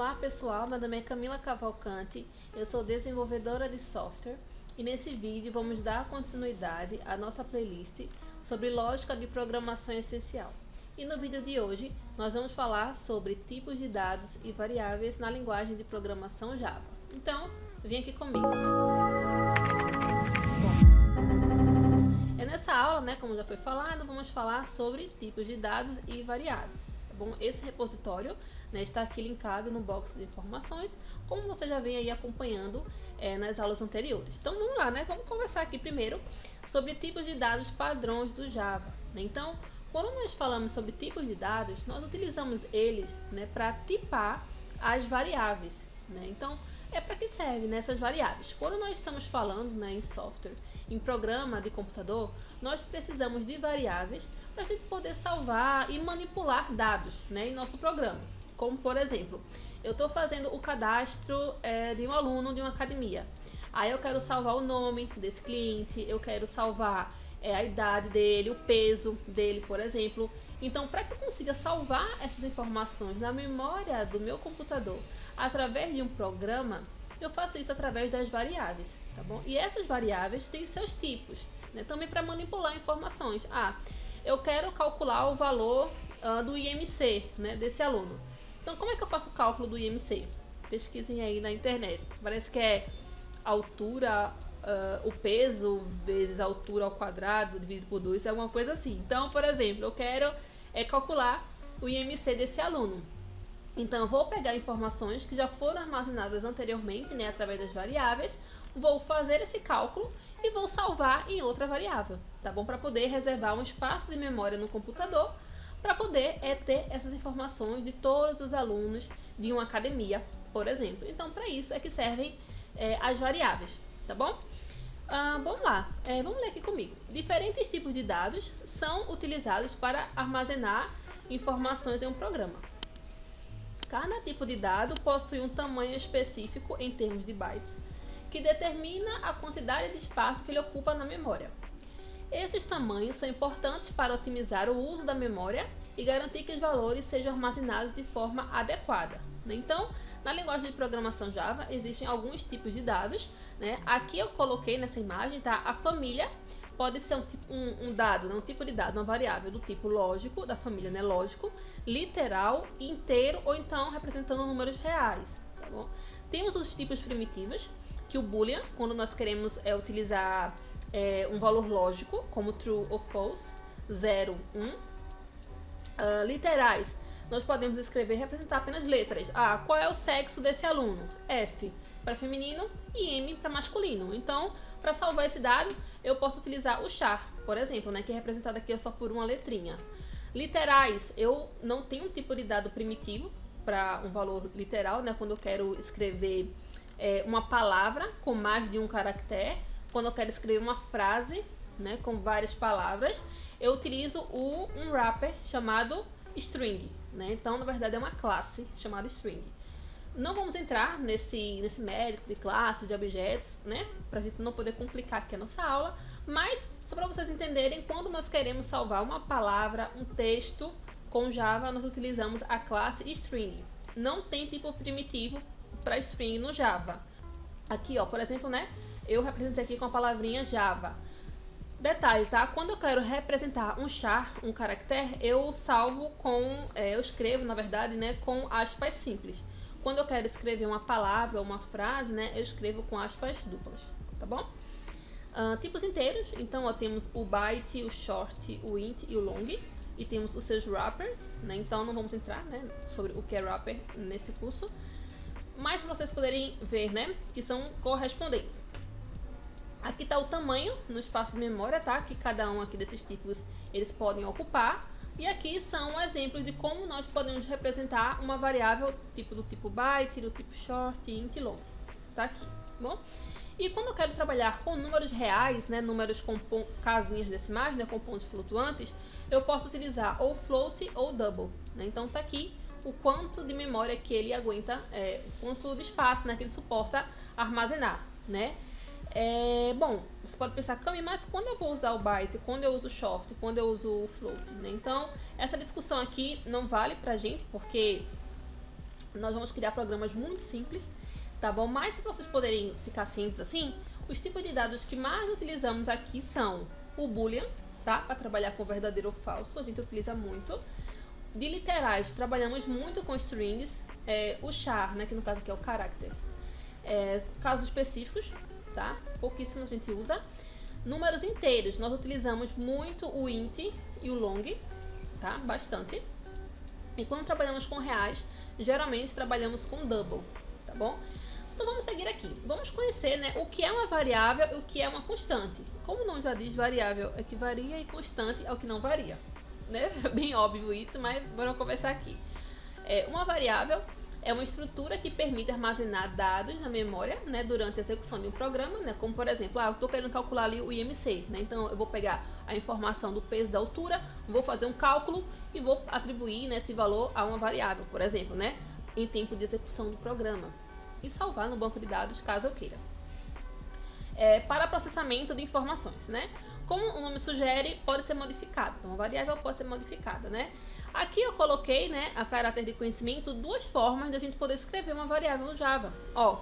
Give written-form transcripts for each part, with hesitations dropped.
Olá pessoal, meu nome é Camila Cavalcante, eu sou desenvolvedora de software e nesse vídeo vamos dar continuidade à nossa playlist sobre lógica de programação essencial. E no vídeo de hoje nós vamos falar sobre tipos de dados e variáveis na linguagem de programação Java. Então, vem aqui comigo. Nessa aula, como já foi falado, vamos falar sobre tipos de dados e variáveis. Bom, esse repositório está aqui linkado no box de informações, como você já vem aí acompanhando nas aulas anteriores. Então vamos lá, vamos conversar aqui primeiro sobre tipos de dados padrões do Java. Então, quando nós falamos sobre tipos de dados, nós utilizamos eles para tipar as variáveis. Então, para que servem essas variáveis? Quando nós estamos falando em software, em programa de computador, nós precisamos de variáveis para a gente poder salvar e manipular dados em nosso programa. Como, por exemplo, eu estou fazendo o cadastro de um aluno de uma academia. Aí eu quero salvar o nome desse cliente, eu quero salvar a idade dele, o peso dele, por exemplo. Então, para que eu consiga salvar essas informações na memória do meu computador através de um programa, eu faço isso através das variáveis, tá bom? E essas variáveis têm seus tipos, também para manipular informações. Eu quero calcular o valor do IMC, desse aluno. Então, como é que eu faço o cálculo do IMC? Pesquisem aí na internet. Parece que é altura, o peso vezes a altura ao quadrado dividido por 2, é alguma coisa assim. Então, por exemplo, eu quero calcular o IMC desse aluno. Então, eu vou pegar informações que já foram armazenadas anteriormente, através das variáveis, vou fazer esse cálculo e vou salvar em outra variável, tá bom? Para poder reservar um espaço de memória no computador, para poder ter essas informações de todos os alunos de uma academia, por exemplo. Então, para isso é que servem as variáveis, tá bom? Vamos lá, vamos ler aqui comigo. Diferentes tipos de dados são utilizados para armazenar informações em um programa. Cada tipo de dado possui um tamanho específico em termos de bytes, que determina a quantidade de espaço que ele ocupa na memória. Esses tamanhos são importantes para otimizar o uso da memória e garantir que os valores sejam armazenados de forma adequada. Então, na linguagem de programação Java, existem alguns tipos de dados. Aqui eu coloquei nessa imagem, tá? A família pode ser um dado, um tipo de dado, uma variável do tipo lógico, da família lógico, literal, inteiro ou então representando números reais. Tá bom? Temos os tipos primitivos, que o boolean, quando nós queremos utilizar um valor lógico, como true ou false, 0, 1. Literais, nós podemos escrever e representar apenas letras. Qual é o sexo desse aluno? F para feminino e M para masculino. Então, para salvar esse dado, eu posso utilizar o char, por exemplo, que é representado aqui só por uma letrinha. Literais, eu não tenho um tipo de dado primitivo para um valor literal, quando eu quero escrever uma palavra com mais de um caractere. Quando eu quero escrever uma frase com várias palavras, eu utilizo um wrapper chamado string. Então, na verdade, é uma classe chamada string. Não vamos entrar nesse mérito de classe, de objetos, para a gente não poder complicar aqui a nossa aula, mas só para vocês entenderem, quando nós queremos salvar uma palavra, um texto com Java, nós utilizamos a classe string. Não tem tipo primitivo para string no Java. Aqui, por exemplo, eu representei aqui com a palavrinha Java. Detalhe, tá? Quando eu quero representar um char, um caractere, eu salvo eu escrevo, na verdade, com aspas simples. Quando eu quero escrever uma palavra ou uma frase, eu escrevo com aspas duplas, tá bom? Tipos inteiros, então temos o byte, o short, o int e o long, e temos os seus wrappers, então não vamos entrar sobre o que é wrapper nesse curso, mas para vocês poderem ver, que são correspondentes. Aqui está o tamanho no espaço de memória, tá? Que cada um aqui desses tipos eles podem ocupar. E aqui são exemplos de como nós podemos representar uma variável do tipo byte, do tipo short, int e long. Tá aqui, bom? E quando eu quero trabalhar com números reais, números com casinhas decimais, com pontos flutuantes, eu posso utilizar ou float ou double. Então tá aqui o quanto de memória que ele aguenta, o quanto de espaço que ele suporta armazenar, Bom, você pode pensar, Cami, mas quando eu vou usar o byte, quando eu uso o short, quando eu uso o float, Então, essa discussão aqui não vale pra gente, porque Nós vamos criar programas muito simples, tá bom? Mas para vocês poderem ficar cientes assim, os tipos de dados que mais utilizamos aqui são o boolean, tá? Para trabalhar com verdadeiro ou falso, a gente utiliza muito. De literais, trabalhamos muito com strings, o char, né, que no caso aqui é o character. Casos específicos, tá? Pouquíssimos a gente usa. Números inteiros, nós utilizamos muito o int e o long, tá? Bastante. E quando trabalhamos com reais, geralmente trabalhamos com double, tá bom? Então vamos seguir aqui. Vamos conhecer, né, o que é uma variável e o que é uma constante. Como o nome já diz, variável é que varia e constante é o que não varia, né? É bem óbvio isso, mas vamos conversar aqui. Uma variável é uma estrutura que permite armazenar dados na memória, né, durante a execução de um programa, né, como por exemplo, eu estou querendo calcular ali o IMC, né, então eu vou pegar a informação do peso da altura, vou fazer um cálculo e vou atribuir, né, esse valor a uma variável, por exemplo, né, em tempo de execução do programa e salvar no banco de dados caso eu queira. Para processamento de informações, né? Como o nome sugere, pode ser modificado. Então, a variável pode ser modificada, né? Aqui eu coloquei, né, a caráter de conhecimento, duas formas de a gente poder escrever uma variável no Java. Ó,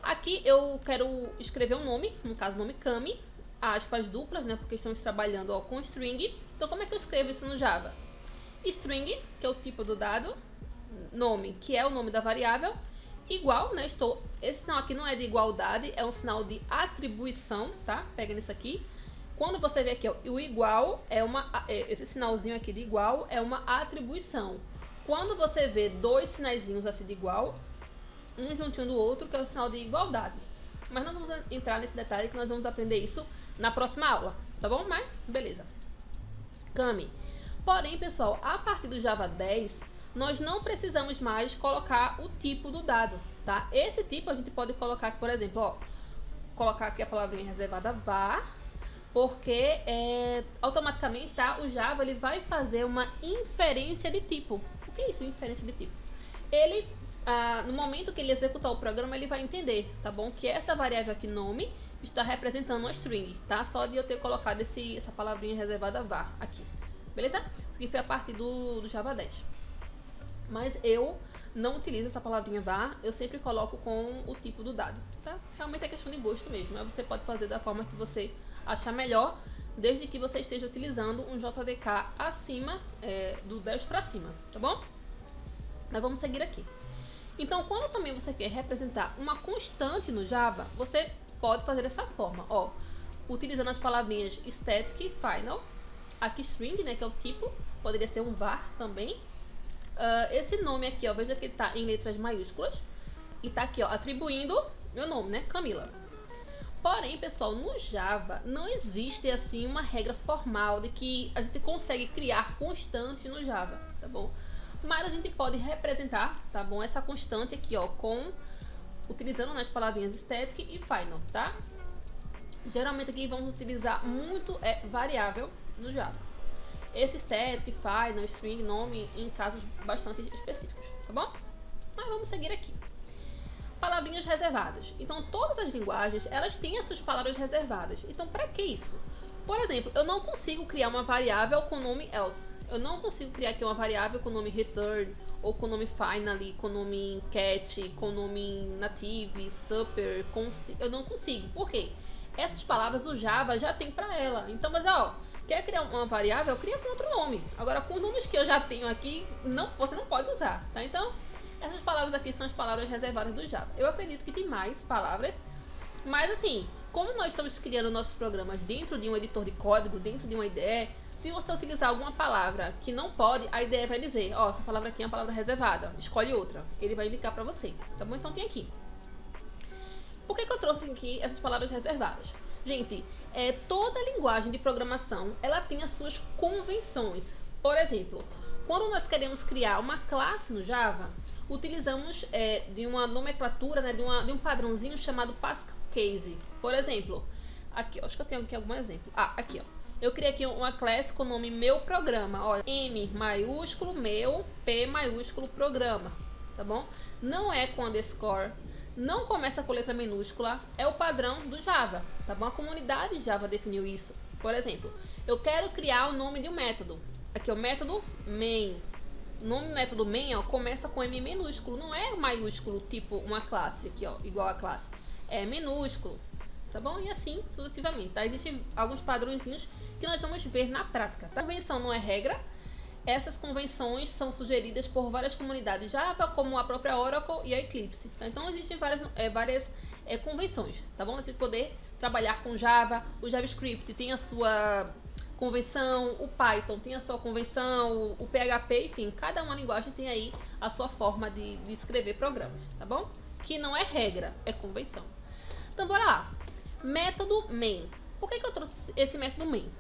aqui eu quero escrever um nome, no caso nome Cami, aspas duplas, né, porque estamos trabalhando, ó, com string. Então, como é que eu escrevo isso no Java? String, que é o tipo do dado, nome, que é o nome da variável, igual, né, esse sinal aqui não é de igualdade, é um sinal de atribuição, tá? Pega nisso aqui. Quando você vê aqui, ó, o igual esse sinalzinho aqui de igual é uma atribuição. Quando você vê dois sinaizinhos assim de igual, um juntinho do outro, que é o sinal de igualdade. Mas não vamos entrar nesse detalhe que nós vamos aprender isso na próxima aula, tá bom? Mas, beleza. Cami. Porém, pessoal, a partir do Java 10, nós não precisamos mais colocar o tipo do dado, tá? Esse tipo a gente pode colocar aqui, por exemplo, ó, colocar aqui a palavrinha reservada var, porque automaticamente, tá, o Java ele vai fazer uma inferência de tipo. O que é isso, inferência de tipo? Ele, no momento que ele executar o programa, ele vai entender, tá bom? Que essa variável aqui, nome, está representando uma string, tá? Só de eu ter colocado essa palavrinha reservada var aqui, beleza? Isso aqui foi a partir do Java 10. Mas eu não utilizo essa palavrinha var, eu sempre coloco com o tipo do dado, tá? Realmente é questão de gosto mesmo, mas você pode fazer da forma que você achar melhor, desde que você esteja utilizando um JDK acima, do 10 para cima, tá bom? Mas vamos seguir aqui. Então, quando também você quer representar uma constante no Java, você pode fazer dessa forma, ó, utilizando as palavrinhas static e final, aqui string, né, que é o tipo, poderia ser um var também. Esse nome aqui, ó, veja que ele tá em letras maiúsculas e tá aqui, ó, atribuindo meu nome, né, Camila. Porém, pessoal, no Java não existe assim uma regra formal de que a gente consegue criar constantes no Java, tá bom? Mas a gente pode representar, tá bom, essa constante aqui, ó, utilizando as palavrinhas static e final, tá? Geralmente aqui vamos utilizar muito variável no Java. Esse static, final, string, nome em casos bastante específicos, tá bom? Mas vamos seguir aqui. Palavrinhas reservadas. Então, todas as linguagens, elas têm as suas palavras reservadas. Então, para que isso? Por exemplo, eu não consigo criar uma variável com o nome else. Eu não consigo criar aqui uma variável com o nome return, ou com o nome finally, com o nome cat, com o nome native, super, const. Eu não consigo. Por quê? Essas palavras o Java já tem para ela. Então, mas ó, quer criar uma variável, cria com outro nome. Agora, com os nomes que eu já tenho aqui, você não pode usar, tá? Então, essas palavras aqui são as palavras reservadas do Java. Eu acredito que tem mais palavras, mas assim, como nós estamos criando nossos programas dentro de um editor de código, dentro de uma IDE, se você utilizar alguma palavra que não pode, a IDE vai dizer, ó, essa palavra aqui é uma palavra reservada, escolhe outra. Ele vai indicar pra você, tá bom? Então tem aqui. Por que eu trouxe aqui essas palavras reservadas? Gente, toda linguagem de programação, ela tem as suas convenções. Por exemplo, quando nós queremos criar uma classe no Java, utilizamos de uma nomenclatura, né, de um padrãozinho chamado Pascal Case. Por exemplo, aqui, ó, acho que eu tenho aqui algum exemplo. Aqui, ó. Eu criei aqui uma classe com o nome meu programa. Ó, M maiúsculo, meu, P maiúsculo, programa. Tá bom? Não é com underscore, não começa com letra minúscula, é o padrão do Java. Tá bom? A comunidade Java definiu isso. Por exemplo, eu quero criar o nome de um método. Aqui é o método main. no método main, ó, começa com M minúsculo, não é maiúsculo, tipo uma classe aqui, ó, igual a classe. É minúsculo, tá bom? E assim sucessivamente, tá? Existem alguns padrõezinhos que nós vamos ver na prática, tá? A convenção não é regra. Essas convenções são sugeridas por várias comunidades Java, como a própria Oracle e a Eclipse. Tá? Então, existem várias convenções, tá bom? A gente poder trabalhar com Java, o JavaScript tem a sua convenção, o Python tem a sua convenção, o PHP, enfim, cada uma linguagem tem aí a sua forma de escrever programas, tá bom? Que não é regra, é convenção. Então, bora lá. Método main. Por que eu trouxe esse método main?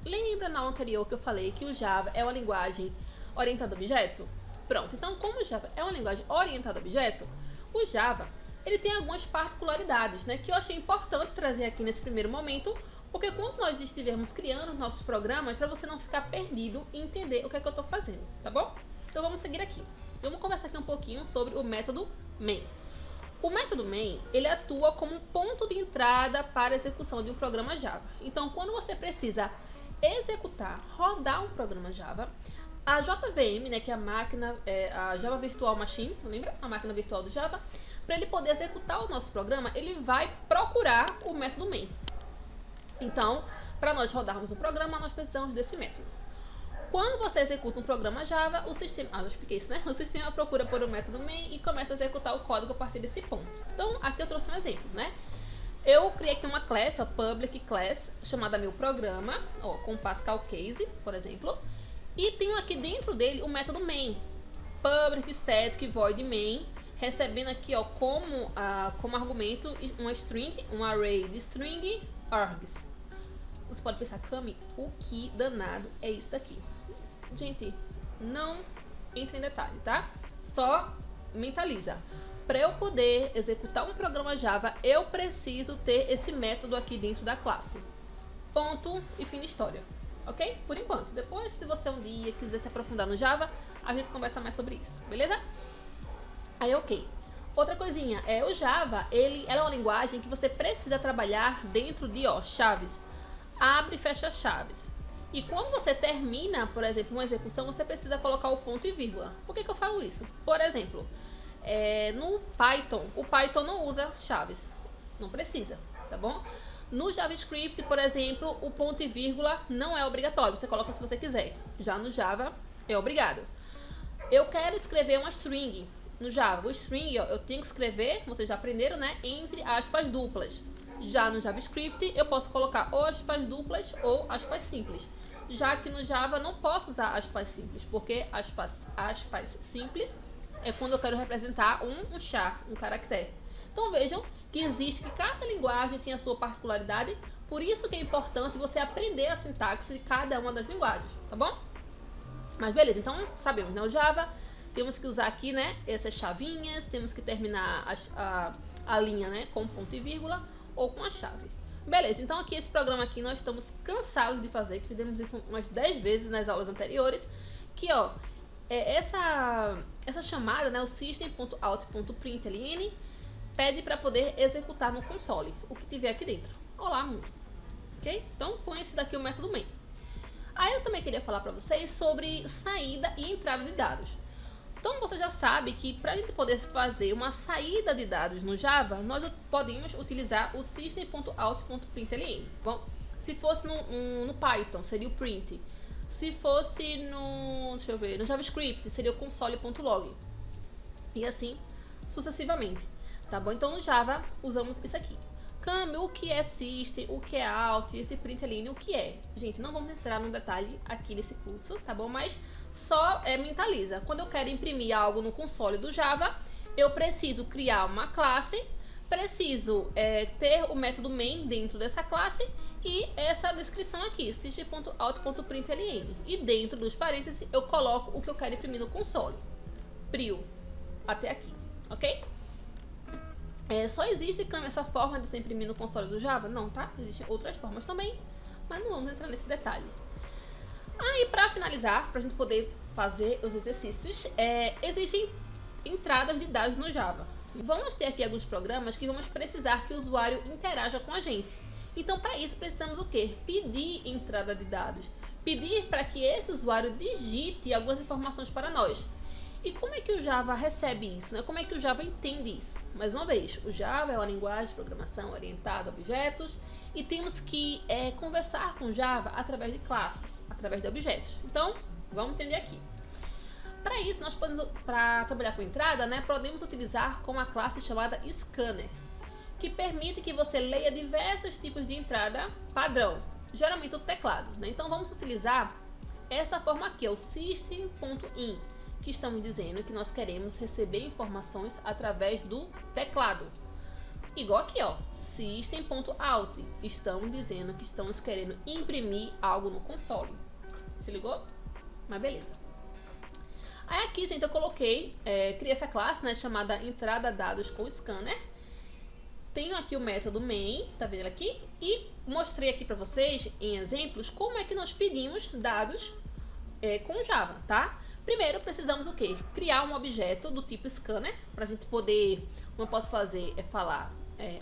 Lembra na aula anterior que eu falei que o Java é uma linguagem orientada a objeto? Pronto, então como o Java é uma linguagem orientada a objeto, o Java ele tem algumas particularidades, né, que eu achei importante trazer aqui nesse primeiro momento, porque quando nós estivermos criando os nossos programas, para você não ficar perdido e entender o que é que eu estou fazendo, tá bom? Então vamos seguir aqui. Vamos conversar aqui um pouquinho sobre o método main. O método main, ele atua como um ponto de entrada para a execução de um programa Java. Então, quando você precisa executar, rodar um programa Java, a JVM, né, que é a Java Virtual Machine, lembra? A máquina virtual do Java, para ele poder executar o nosso programa, ele vai procurar o método main. Então, para nós rodarmos um programa, nós precisamos desse método. Quando você executa um programa Java, o sistema, já expliquei isso, né? O sistema procura por um método main e começa a executar o código a partir desse ponto. Então, aqui eu trouxe um exemplo, né? Eu criei aqui uma classe, ó, public class, chamada meu programa, ó, com Pascal Case, por exemplo. E tenho aqui dentro dele o método main, public static void main, recebendo aqui, ó, como argumento uma string, um array de string args. Você pode pensar, Cami, o que danado é isso daqui? Gente, não entre em detalhe, tá? Só mentaliza. Para eu poder executar um programa Java, eu preciso ter esse método aqui dentro da classe. Ponto e fim de história. Ok? Por enquanto. Depois, se você um dia quiser se aprofundar no Java, a gente conversa mais sobre isso. Beleza? Aí, ok. Outra coisinha, o Java, ela é uma linguagem que você precisa trabalhar dentro de, ó, chaves. Abre e fecha chaves. E quando você termina, por exemplo, uma execução, você precisa colocar o ponto e vírgula. Por que eu falo isso? Por exemplo, no Python, o Python não usa chaves, não precisa, tá bom? No JavaScript, por exemplo, o ponto e vírgula não é obrigatório, você coloca se você quiser. Já no Java, é obrigado. Eu quero escrever uma string no Java. O string, ó, eu tenho que escrever, vocês já aprenderam, né? Entre aspas duplas. Já no JavaScript, eu posso colocar ou aspas duplas ou aspas simples. Já que no Java, não posso usar aspas simples, porque aspas simples é quando eu quero representar um char, um caractere. Então vejam que cada linguagem tem a sua particularidade, por isso que é importante você aprender a sintaxe de cada uma das linguagens, tá bom? Mas beleza, então sabemos, né? O Java, temos que usar aqui, né, essas chavinhas, temos que terminar a linha, né, com ponto e vírgula ou com a chave. Beleza, então aqui esse programa aqui nós estamos cansados de fazer, que fizemos isso umas 10 vezes nas aulas anteriores, que ó, essa chamada, né, o system.out.println, pede para poder executar no console o que tiver aqui dentro. Olá, mundo. Ok? Então, com esse daqui o método main. Aí eu também queria falar para vocês sobre saída e entrada de dados. Então, você já sabe que para a gente poder fazer uma saída de dados no Java, nós podemos utilizar o system.out.println. Bom, se fosse no Python, seria o print. Se fosse no JavaScript, seria o console.log. E assim sucessivamente. Tá bom? Então no Java usamos isso aqui. Cami, o que é system, o que é out, esse println, o que é? Gente, não vamos entrar no detalhe aqui nesse curso, tá bom? Mas só mentaliza. Quando eu quero imprimir algo no console do Java, eu preciso criar uma classe, preciso ter o método main dentro dessa classe e essa descrição aqui, system.out.println. E dentro dos parênteses eu coloco o que eu quero imprimir no console. Prio. Até aqui, ok? Só existe essa forma de você imprimir no console do Java? Não, tá? Existem outras formas também, mas não vamos entrar nesse detalhe. Aí, para finalizar, para a gente poder fazer os exercícios, existem entradas de dados no Java. Vamos ter aqui alguns programas que vamos precisar que o usuário interaja com a gente. Então, para isso, precisamos o quê? Pedir entrada de dados. Pedir para que esse usuário digite algumas informações para nós. E como é que o Java recebe isso, né? Como é que o Java entende isso? Mais uma vez, o Java é uma linguagem de programação orientada a objetos e temos que conversar com o Java através de classes, através de objetos. Então, vamos entender aqui. Para isso, nós podemos, para trabalhar com entrada, né, podemos utilizar com a classe chamada Scanner, que permite que você leia diversos tipos de entrada padrão, geralmente o teclado, né? Então, vamos utilizar essa forma aqui, o system.in, que estamos dizendo que nós queremos receber informações através do teclado. Igual aqui, ó, system.out, estamos dizendo que estamos querendo imprimir algo no console. Se ligou? Mas beleza. Aí aqui, gente, eu coloquei, criei essa classe, né, chamada entrada dados com scanner. Tenho aqui o método main, tá vendo aqui? E mostrei aqui para vocês, em exemplos, como é que nós pedimos dados com Java, tá? Primeiro, precisamos o quê? Criar um objeto do tipo scanner, para a gente poder, como eu posso fazer,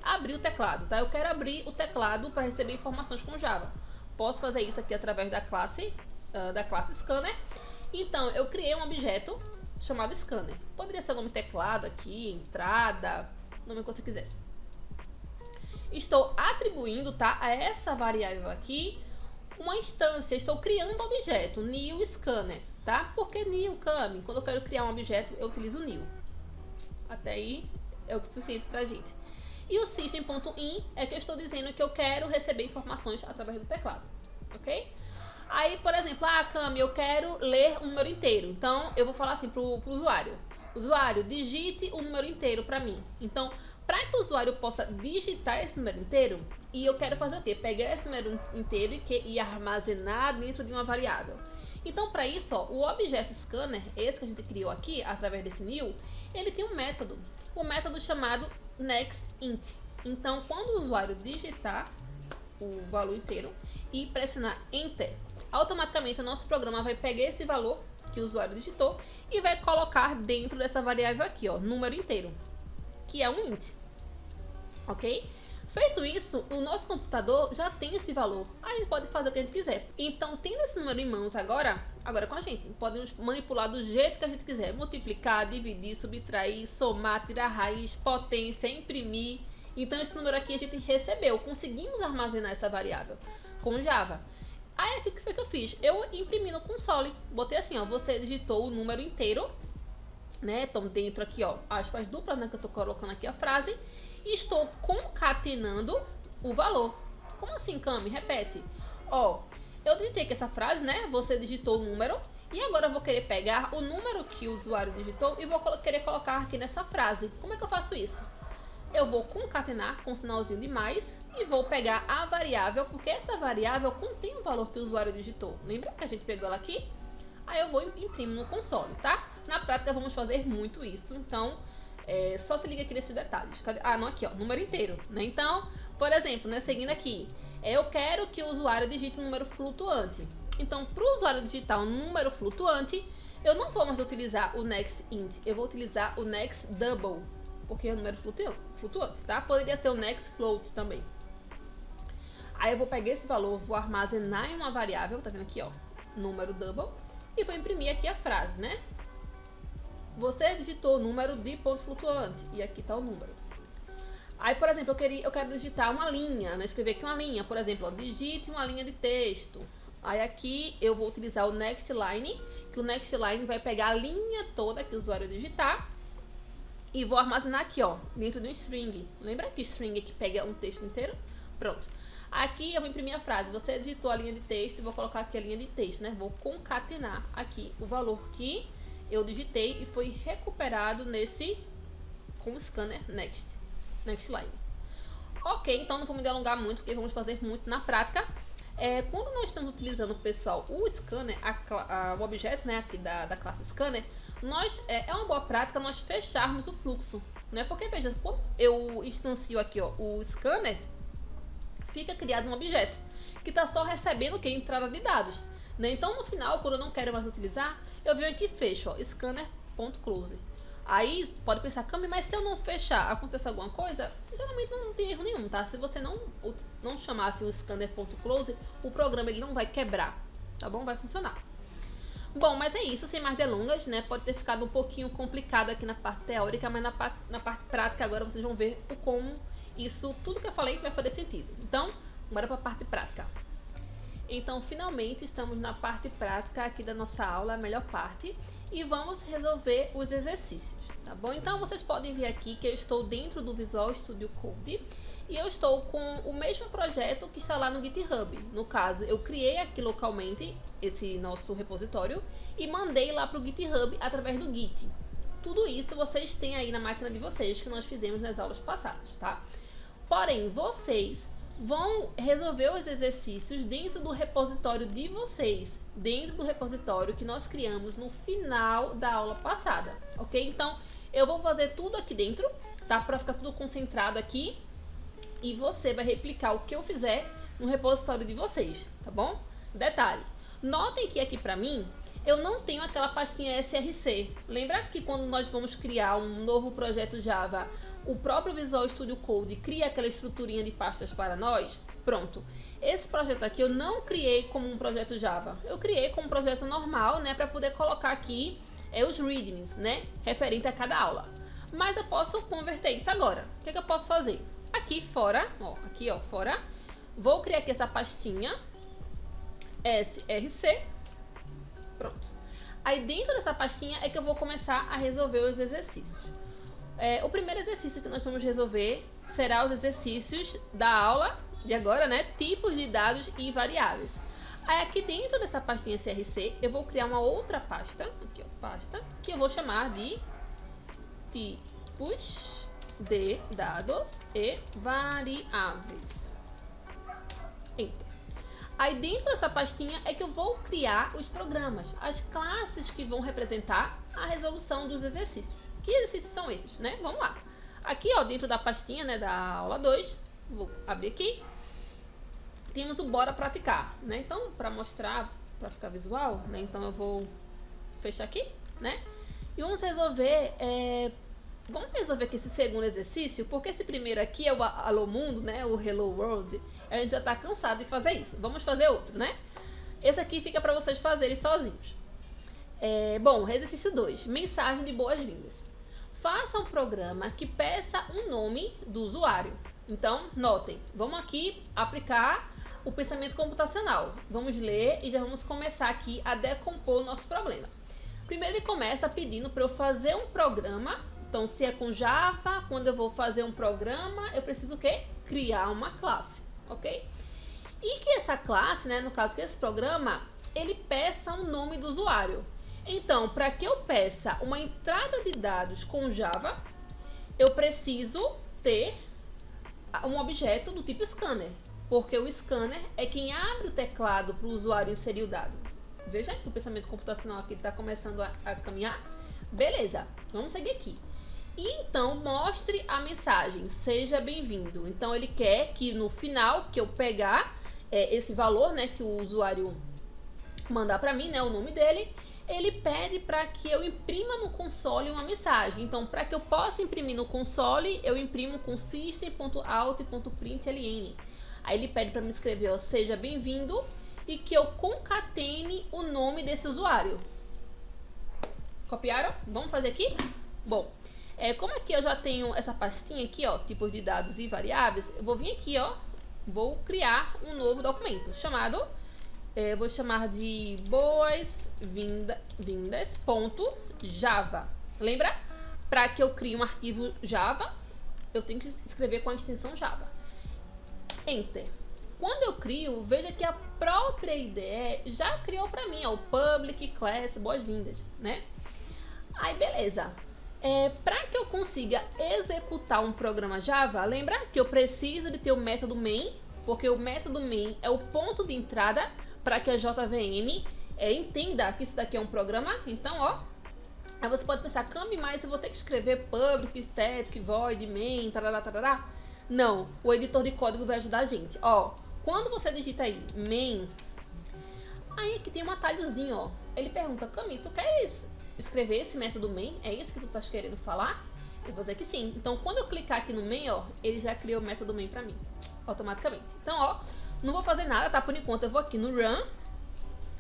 abrir o teclado, tá? Eu quero abrir o teclado para receber informações com Java. Posso fazer isso aqui através da classe scanner. Então, eu criei um objeto chamado scanner. Poderia ser o nome teclado aqui, entrada, o nome que você quisesse. Estou atribuindo, tá, a essa variável aqui uma instância. Estou criando um objeto, new scanner, tá? Por que new, Cami? Quando eu quero criar um objeto, eu utilizo new. Até aí é o suficiente pra gente. E o system.in é que eu estou dizendo que eu quero receber informações através do teclado, ok? Aí, por exemplo, Cami, eu quero ler um número inteiro. Então, eu vou falar assim pro usuário. Usuário, digite o número inteiro para mim. Então, para que o usuário possa digitar esse número inteiro, e eu quero fazer o quê? Pegar esse número inteiro e armazenar dentro de uma variável. Então, para isso, ó, o objeto scanner, esse que a gente criou aqui, através desse new, ele tem um método. Um método chamado nextInt. Então, quando o usuário digitar o valor inteiro e pressionar Enter, automaticamente o nosso programa vai pegar esse valor que o usuário digitou e vai colocar dentro dessa variável aqui, ó, número inteiro, que é um int, ok? Feito isso, o nosso computador já tem esse valor. Aí a gente pode fazer o que a gente quiser. Então, tendo esse número em mãos agora com a gente, podemos manipular do jeito que a gente quiser. Multiplicar, dividir, subtrair, somar, tirar raiz, potência, imprimir. Então, esse número aqui a gente recebeu. Conseguimos armazenar essa variável com Java. Aí, aqui o que foi que eu fiz? Eu imprimi no console. Botei assim, ó, você digitou o número inteiro, né? Então, dentro aqui, ó, aspas duplas, né? Que eu tô colocando aqui a frase. E estou concatenando o valor. Como assim, Cami? Repete. Ó, eu digitei aqui essa frase, né? Você digitou o número. E agora eu vou querer pegar o número que o usuário digitou e vou querer colocar aqui nessa frase. Como é que eu faço isso? Eu vou concatenar com um sinalzinho de mais e vou pegar a variável, porque essa variável contém o valor que o usuário digitou. Lembra que a gente pegou ela aqui? Aí eu vou e imprimo no console, tá? Na prática vamos fazer muito isso, então só se liga aqui nesses detalhes. Não, aqui ó, número inteiro, né? Então, por exemplo, né, seguindo aqui, eu quero que o usuário digite um número flutuante. Então, para o usuário digitar um número flutuante, eu não vou mais utilizar o nextInt, eu vou utilizar o nextDouble, porque é um número flutuante, tá? Poderia ser o nextFloat também. Aí eu vou pegar esse valor, vou armazenar em uma variável, tá vendo aqui, ó, número double, e vou imprimir aqui a frase, né? Você digitou o número de ponto flutuante, e aqui tá o número. Aí, por exemplo, eu quero digitar uma linha, né? Escrever aqui uma linha, por exemplo, ó, digite uma linha de texto. Aí aqui eu vou utilizar o nextLine, que o nextLine vai pegar a linha toda que o usuário digitar, e vou armazenar aqui, ó, dentro de um string. Lembra que string é que pega um texto inteiro? Pronto. Aqui eu vou imprimir a frase. Você digitou a linha de texto e vou colocar aqui a linha de texto, né? Vou concatenar aqui o valor que eu digitei e foi recuperado com o scanner nextLine. Ok, então não vou me delongar muito, porque vamos fazer muito na prática. Quando nós estamos utilizando, pessoal, o scanner, o objeto, né, aqui da classe scanner, é uma boa prática nós fecharmos o fluxo, né? Porque, veja, quando eu instancio aqui, ó, o scanner, fica criado um objeto que está só recebendo o que? Entrada de dados, né? Então, no final, quando eu não quero mais utilizar, eu venho aqui e fecho, ó, scanner.close. Aí, pode pensar, Cami, mas se eu não fechar, acontece alguma coisa? Geralmente não tem erro nenhum, tá? Se você não chamasse o scanner.close, o programa ele não vai quebrar, tá bom? Vai funcionar. Bom, mas é isso, sem mais delongas, né? Pode ter ficado um pouquinho complicado aqui na parte teórica, mas na parte prática agora vocês vão ver o como isso, tudo que eu falei vai fazer sentido. Então, bora para a parte prática. Então, finalmente, estamos na parte prática aqui da nossa aula, a melhor parte, e vamos resolver os exercícios, tá bom? Então, vocês podem ver aqui que eu estou dentro do Visual Studio Code e eu estou com o mesmo projeto que está lá no GitHub. No caso, eu criei aqui localmente esse nosso repositório e mandei lá para o GitHub através do Git. Tudo isso vocês têm aí na máquina de vocês, que nós fizemos nas aulas passadas, tá? Porém, vocês vão resolver os exercícios dentro do repositório de vocês, dentro do repositório que nós criamos no final da aula passada, ok? Então, eu vou fazer tudo aqui dentro, tá? Para ficar tudo concentrado aqui e você vai replicar o que eu fizer no repositório de vocês, tá bom? Detalhe, notem que aqui para mim, eu não tenho aquela pastinha SRC. Lembra que quando nós vamos criar um novo projeto Java, o próprio Visual Studio Code cria aquela estruturinha de pastas para nós? Pronto. Esse projeto aqui eu não criei como um projeto Java. Eu criei como um projeto normal, né? Para poder colocar aqui os readmes, né? Referente a cada aula. Mas eu posso converter isso agora. O que eu posso fazer? Aqui fora, ó, aqui ó, fora. Vou criar aqui essa pastinha SRC. Pronto. Aí dentro dessa pastinha é que eu vou começar a resolver os exercícios. O primeiro exercício que nós vamos resolver será os exercícios da aula de agora, né? Tipos de dados e variáveis. Aí aqui dentro dessa pastinha CRC, eu vou criar uma outra pasta, aqui ó, pasta, que eu vou chamar de tipos de dados e variáveis. Enter. Aí dentro dessa pastinha é que eu vou criar os programas, as classes que vão representar a resolução dos exercícios. Que exercícios são esses, né? Vamos lá. Aqui, ó, dentro da pastinha, né, da aula 2, vou abrir aqui, temos o Bora Praticar, né? Então, para mostrar, para ficar visual, né? Então, eu vou fechar aqui, né? E vamos resolver aqui esse segundo exercício, porque esse primeiro aqui é o Alô Mundo, né? O Hello World. A gente já tá cansado de fazer isso. Vamos fazer outro, né? Esse aqui fica para vocês fazerem sozinhos. Bom, exercício 2. Mensagem de boas-vindas. Faça um programa que peça um nome do usuário. Então, notem, vamos aqui aplicar o pensamento computacional. Vamos ler e já vamos começar aqui a decompor o nosso problema. Primeiro ele começa pedindo para eu fazer um programa. Então, se é com Java, quando eu vou fazer um programa, eu preciso o quê? Criar uma classe, ok? E que essa classe, né, no caso que esse programa, ele peça um nome do usuário. Então, para que eu peça uma entrada de dados com Java, eu preciso ter um objeto do tipo scanner, porque o scanner é quem abre o teclado para o usuário inserir o dado. Veja que o pensamento computacional aqui está começando a caminhar. Beleza, vamos seguir aqui. E então, mostre a mensagem, seja bem-vindo. Então, ele quer que no final, que eu pegar esse valor, né, que o usuário mandar para mim, né, o nome dele, ele pede para que eu imprima no console uma mensagem. Então, para que eu possa imprimir no console, eu imprimo com system.out.println. Aí ele pede para me escrever, ó, seja bem-vindo, e que eu concatene o nome desse usuário. Copiaram? Vamos fazer aqui? Bom, como aqui eu já tenho essa pastinha aqui, ó, tipos de dados e variáveis, eu vou vir aqui, ó, vou criar um novo documento chamado... vou chamar de boas-vindas.java. Lembra? Para que eu crie um arquivo Java, eu tenho que escrever com a extensão Java. Enter. Quando eu crio, veja que a própria IDE já criou para mim, ó, o public class boas-vindas, né? Aí, beleza. Para que eu consiga executar um programa Java, lembra que eu preciso de ter o método main, porque o método main é o ponto de entrada para que a JVM entenda que isso daqui é um programa. Então, ó, aí você pode pensar, Cami, mas eu vou ter que escrever public, static, void, main, tarará, tarará. Não, o editor de código vai ajudar a gente. Ó, quando você digita aí, main, aí aqui tem um atalhozinho, ó. Ele pergunta, Cami, tu queres escrever esse método main? É isso que tu estás querendo falar? Eu vou dizer que sim. Então, quando eu clicar aqui no main, ó, ele já criou o método main para mim, automaticamente. Então, ó, não vou fazer nada, tá? Por enquanto eu vou aqui no run,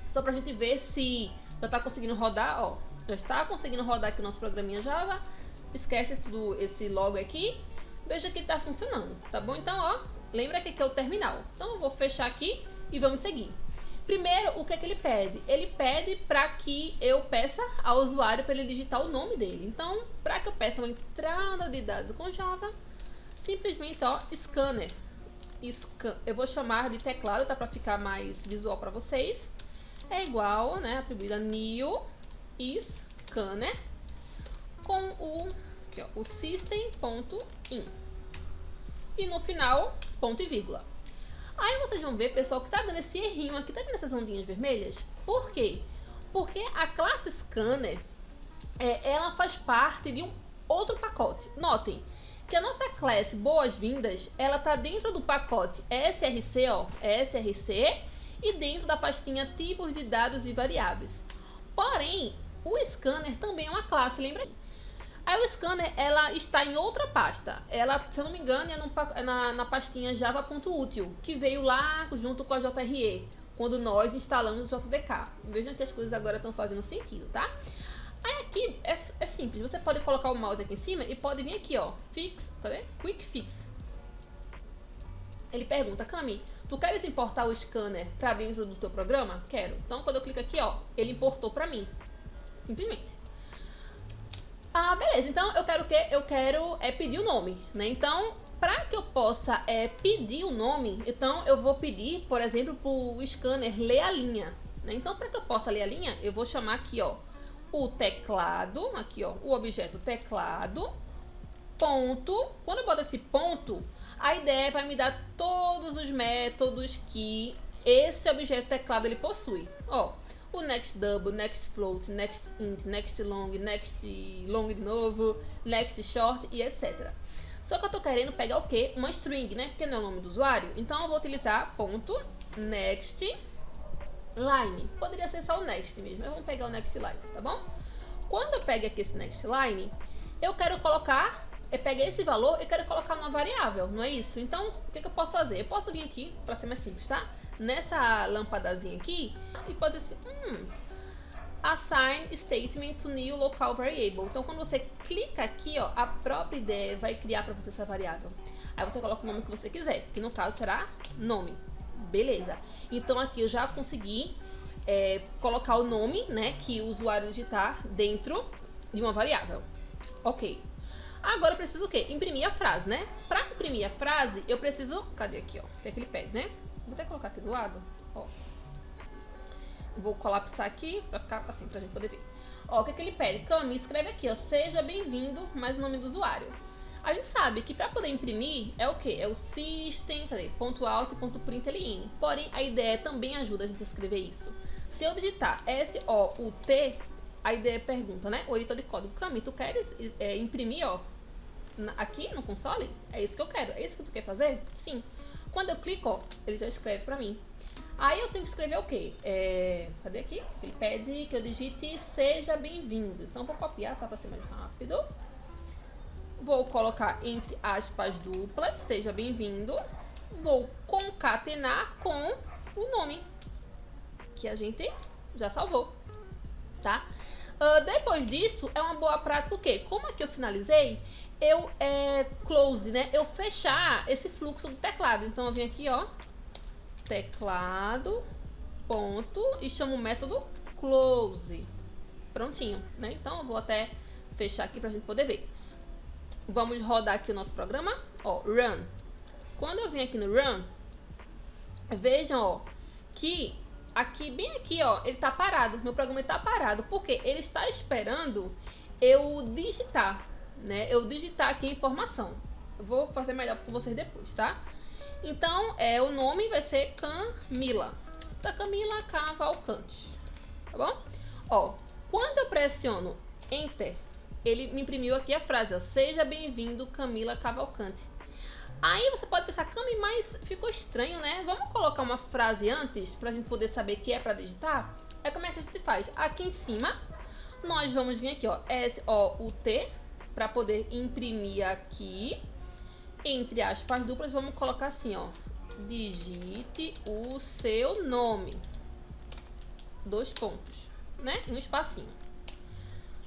só pra gente ver se Já tá conseguindo rodar, ó. Já está conseguindo rodar aqui o nosso programinha Java. Esquece tudo esse logo aqui. Veja que tá funcionando, tá bom? Então, ó, lembra que aqui é o terminal. Então, eu vou fechar aqui e vamos seguir. Primeiro, o que é que ele pede? Ele pede para que eu peça ao usuário para ele digitar o nome dele. Então, para que eu peça uma entrada de dados com Java, simplesmente, ó, scanner. Eu vou chamar de teclado, tá? Para ficar mais visual para vocês. É igual, né? Atribuído a new scanner com aqui, ó, o system.in. E no final, ponto e vírgula. Aí vocês vão ver, pessoal, que tá dando esse errinho aqui. Tá vendo essas ondinhas vermelhas? Por quê? Porque a classe scanner, ela faz parte de um outro pacote. Notem que a nossa classe boas-vindas, ela tá dentro do pacote src, ó, src, e dentro da pastinha tipos de dados e variáveis. Porém, o scanner também é uma classe, lembra? Aí o scanner, ela está em outra pasta. Ela, se eu não me engano, é na pastinha java.util, que veio lá junto com a JRE, quando nós instalamos o JDK. Vejam que as coisas agora estão fazendo sentido, tá? Aí aqui é simples, você pode colocar o mouse aqui em cima e pode vir aqui, ó, cadê? Quick Fix. Ele pergunta, Cami, tu queres importar o scanner para dentro do teu programa? Quero. Então, quando eu clico aqui, ó, ele importou para mim. Simplesmente. Ah, beleza. Então, eu quero pedir o nome, né? Então, para que eu possa pedir o nome, então eu vou pedir, por exemplo, para o scanner ler a linha, né? Então, para que eu possa ler a linha, eu vou chamar aqui, ó, o teclado, aqui, ó, o objeto teclado, ponto. Quando eu boto esse ponto, a ideia vai me dar todos os métodos que esse objeto teclado ele possui. Ó, o next double, next float, next int, next long de novo, next short e etc. Só que eu tô querendo pegar o quê? Uma string, né? Porque não é o nome do usuário. Então eu vou utilizar ponto next line. Poderia ser só o next mesmo, mas vamos pegar o next line, tá bom? Quando eu pego aqui esse next line, eu quero colocar, eu peguei esse valor e quero colocar numa variável, não é isso? Então, o que eu posso fazer? Eu posso vir aqui, para ser mais simples, tá? Nessa lâmpadazinha aqui, e pode dizer assim, assign statement to new local variable. Então, quando você clica aqui, ó, a própria ideia vai criar para você essa variável. Aí você coloca o nome que você quiser, que no caso será nome. Beleza. Então, aqui eu já consegui colocar o nome, né, que o usuário digitar dentro de uma variável. Ok. Agora eu preciso o quê? Imprimir a frase, né? Para imprimir a frase, eu preciso... Cadê aqui, ó? O que é que ele pede, né? Vou até colocar aqui do lado, ó. Vou colapsar aqui pra ficar assim, pra gente poder ver. Ó, o que é que ele pede? Cami, escreve aqui, ó, seja bem-vindo, mais o nome do usuário. A gente sabe que para poder imprimir é o quê? É o system, cadê? Ponto .alt e ponto .println. Porém, a ideia também ajuda a gente a escrever isso. Se eu digitar SOUT, a ideia pergunta, né? O editor de código, Cami, tu queres imprimir, ó, aqui no console? É isso que eu quero. É isso que tu quer fazer? Sim. Quando eu clico, ó, ele já escreve pra mim. Aí eu tenho que escrever o quê? Cadê aqui? Ele pede que eu digite seja bem-vindo. Então, vou copiar, tá? Pra ser mais rápido. Vou colocar entre aspas duplas, seja bem-vindo. Vou concatenar com o nome que a gente já salvou, tá? Depois disso, é uma boa prática o quê? Como é que eu finalizei? Eu close, né? Eu fechar esse fluxo do teclado. Então, eu venho aqui, ó, teclado, ponto, e chamo o método close. Prontinho, né? Então, eu vou até fechar aqui pra gente poder ver. Vamos rodar aqui o nosso programa, ó, run. Quando eu vim aqui no run, vejam, ó, que aqui, bem aqui, ó, ele tá parado, meu programa está parado, porque ele está esperando eu digitar, né, eu digitar aqui a informação. Eu vou fazer melhor com vocês depois, tá? Então, o nome vai ser Camila, da Camila Cavalcante, tá bom? Ó, quando eu pressiono Enter, ele me imprimiu aqui a frase, ó, seja bem-vindo, Camila Cavalcante. Aí você pode pensar, Cami, mas ficou estranho, né? Vamos colocar uma frase antes, pra gente poder saber que é pra digitar? Aí como é que a gente faz? Aqui em cima, nós vamos vir aqui, ó, SOUT, pra poder imprimir aqui, entre aspas duplas, vamos colocar assim, ó, digite o seu nome. 2 pontos. né? Em um espacinho.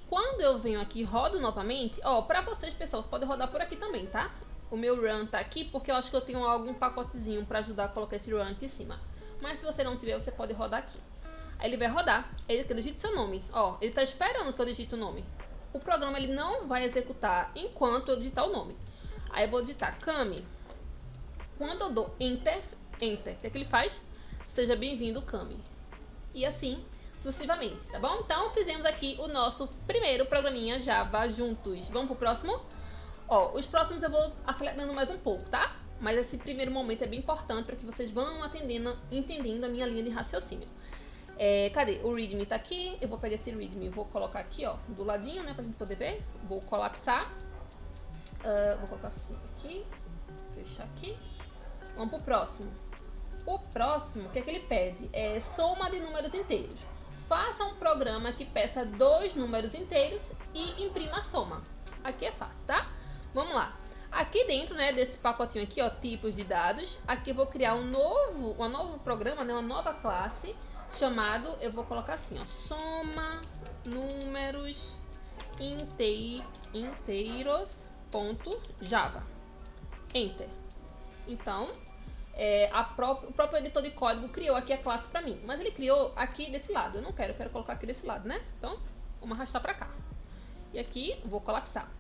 Quando eu venho aqui e rodo novamente, ó, pra vocês, pessoal, você pode rodar por aqui também, tá? O meu run tá aqui porque eu acho que eu tenho algum pacotezinho pra ajudar a colocar esse run aqui em cima. Mas se você não tiver, você pode rodar aqui. Aí ele vai rodar, ele digita seu nome, ó, ele tá esperando que eu digite o nome. O programa ele não vai executar enquanto eu digitar o nome. Aí eu vou digitar Cami. Quando eu dou Enter, Enter, o que é que ele faz? Seja bem-vindo, Cami. E assim sucessivamente, tá bom? Então fizemos aqui o nosso primeiro programinha Java juntos. Vamos pro próximo? Ó, os próximos eu vou acelerando mais um pouco, tá? Mas esse primeiro momento é bem importante para que vocês vão entendendo a minha linha de raciocínio. Cadê? O readme tá aqui. Eu vou pegar esse readme e vou colocar aqui, ó, do ladinho, né, pra gente poder ver. Vou colapsar. Vou colocar assim aqui. Fechar aqui. Vamos pro próximo. O próximo, o que é que ele pede? É soma de números inteiros. Faça um programa que peça 2 números inteiros e imprima a soma. Aqui é fácil, tá? Vamos lá. Aqui dentro, né, desse pacotinho aqui, ó, tipos de dados, aqui eu vou criar um novo programa, né, uma nova classe, chamado, eu vou colocar assim, ó, soma números inteiros.java. Enter. Então, o próprio editor de código criou aqui a classe pra mim, mas ele criou aqui desse lado. Eu quero colocar aqui desse lado, né? Então, vamos arrastar pra cá. E aqui, vou colapsar.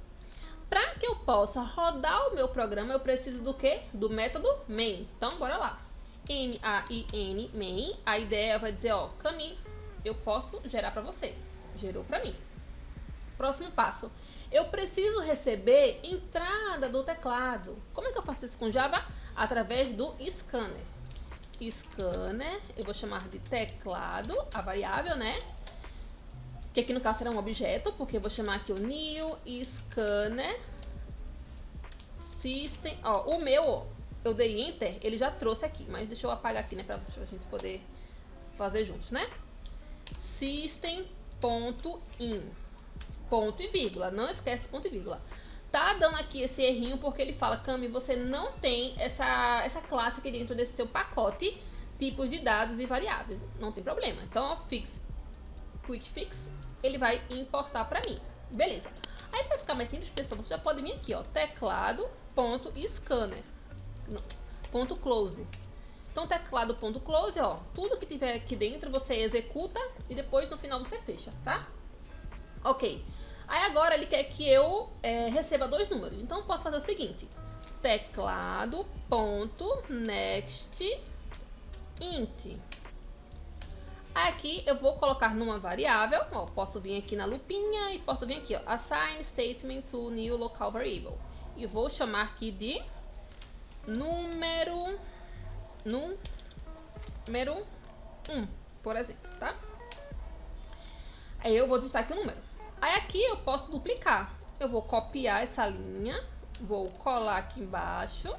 Para que eu possa rodar o meu programa, eu preciso do quê? Do método main. Então, bora lá. M-A-I-N, main. A ideia vai dizer, ó, Cami, eu posso gerar para você. Gerou para mim. Próximo passo. Eu preciso receber entrada do teclado. Como é que eu faço isso com Java? Através do scanner. Scanner, eu vou chamar de teclado, a variável, né? Que aqui no caso será um objeto, porque eu vou chamar aqui o new scanner system. Ó, o meu, eu dei enter, ele já trouxe aqui, mas deixa eu apagar aqui, né, pra gente poder fazer juntos, né? System.in, ponto e vírgula, não esquece do ponto e vírgula. Tá dando aqui esse errinho porque ele fala, Cami, você não tem essa classe aqui dentro desse seu pacote, tipos de dados e variáveis. Não tem problema. Então, ó, quick fix, ele vai importar para mim. Beleza. Aí, para ficar mais simples, pessoal, você já pode vir aqui, ó, teclado.scanner, ponto close. Então, teclado.close, ó, tudo que tiver aqui dentro você executa e depois no final você fecha, tá? Ok. Aí agora ele quer que eu receba 2 números. Então, eu posso fazer o seguinte, teclado.nextInt. Aqui eu vou colocar numa variável, ó, posso vir aqui na lupinha e posso vir aqui, ó, assign statement to new local variable. E vou chamar aqui de número 1, por exemplo, tá? Aí eu vou digitar aqui o número. Aí aqui eu posso duplicar. Eu vou copiar essa linha, vou colar aqui embaixo.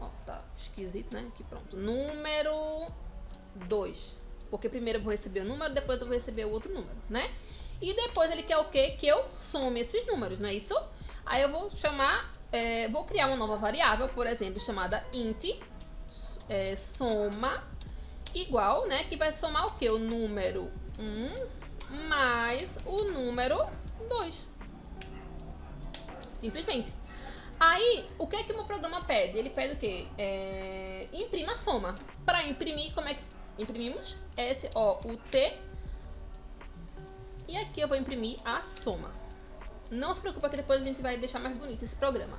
Ó, tá esquisito, né? Aqui, pronto. Número 2. Porque primeiro eu vou receber o número, depois eu vou receber o outro número, né? E depois ele quer o quê? Que eu some esses números, não é isso? Aí eu vou chamar, vou criar uma nova variável, por exemplo, chamada int soma igual, né? Que vai somar o quê? O número 1 mais o número 2. Simplesmente. Aí, o que é que o meu programa pede? Ele pede o quê? Imprima a soma. Para imprimir, como é que imprimimos? S-O-U-T. E aqui eu vou imprimir a soma. Não se preocupa que depois a gente vai deixar mais bonito esse programa.